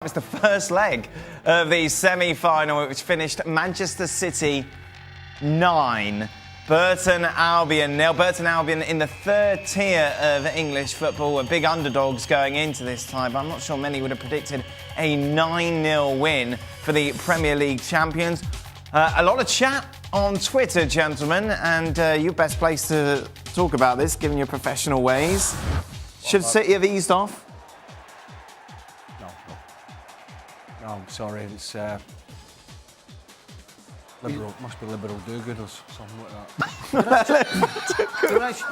It's the first leg of the semi-final, which finished Manchester City 9, Burton Albion 0. Burton Albion in the third tier of English football were big underdogs going into this tie, but I'm not sure many would have predicted a 9-0 win for the Premier League champions. A lot of chat on Twitter, gentlemen, and you're best placed to talk about this, given your professional ways. Should City have eased off? No, I'm sorry. It's liberal. Must be liberal do-gooders, something like that.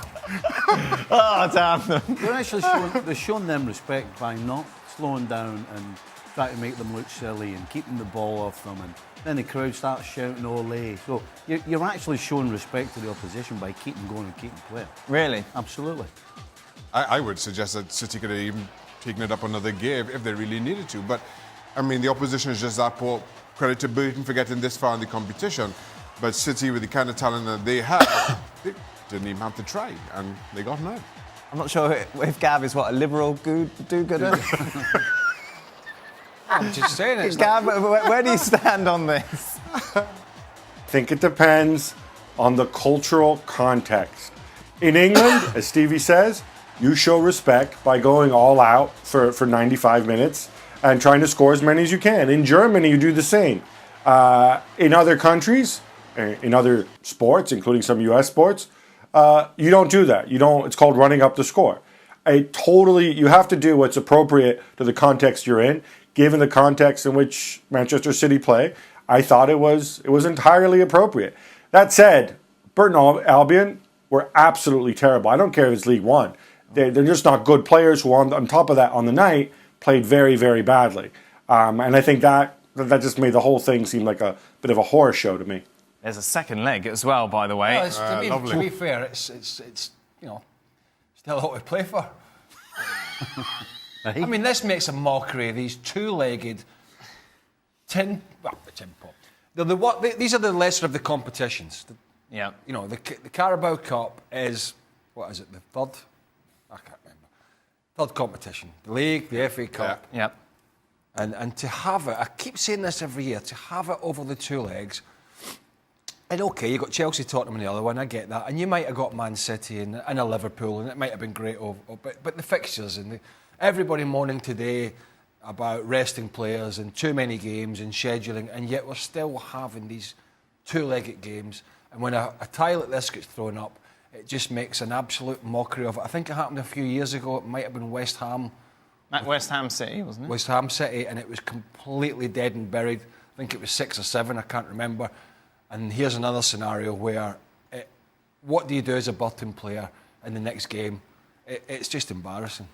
Oh, damn them! They're actually they're showing them respect by not slowing down and trying to make them look silly and keeping the ball off them, and then the crowd starts shouting "Ole!" So you're actually showing respect to the opposition by keeping going and keeping playing. Really? Absolutely. I would suggest that City could have even taken it up another gear if they really needed to, but. I mean, the opposition is just that poor. Credit to Burton for getting this far in the competition. But City, with the kind of talent that they have, they didn't even have to try, and they got 9. I'm not sure if Gav is a liberal do-gooder? I'm just saying it. Gav, where do you stand on this? I think it depends on the cultural context. In England, as Stevie says, you show respect by going all out for 95 minutes and trying to score as many as you can. In Germany, you do the same. In other countries, in other sports, including some US sports, you don't do that. It's called running up the score. You have to do what's appropriate to the context you're in. Given the context in which Manchester City play, I thought it was entirely appropriate. That said, Burton Albion were absolutely terrible. I don't care if it's League One. They're just not good players who, on top of that, on the night, played very, very badly. And I think that just made the whole thing seem like a bit of a horror show to me. There's a second leg as well, by the way. Well, to be fair, it's still a lot to play for. I mean, this makes a mockery of these two-legged tin pop. These are the lesser of the competitions. Yeah. You know, the Carabao Cup is, what is it, the third? I can't remember. Third competition. The League, the FA Cup. Yeah. And to have it, I keep saying this every year, to have it over the two legs, and okay, you've got Chelsea, Tottenham and the other one, I get that, and you might have got Man City and a Liverpool, and it might have been great, but the fixtures, and everybody moaning today about resting players and too many games and scheduling, and yet we're still having these two-legged games, and when a tie like this gets thrown up, it just makes an absolute mockery of it. I think it happened a few years ago. It might have been West Ham. At West Ham City, wasn't it? West Ham City, and it was completely dead and buried. I think it was 6 or 7, I can't remember. And here's another scenario where, what do you do as a Burton player in the next game? It's just embarrassing.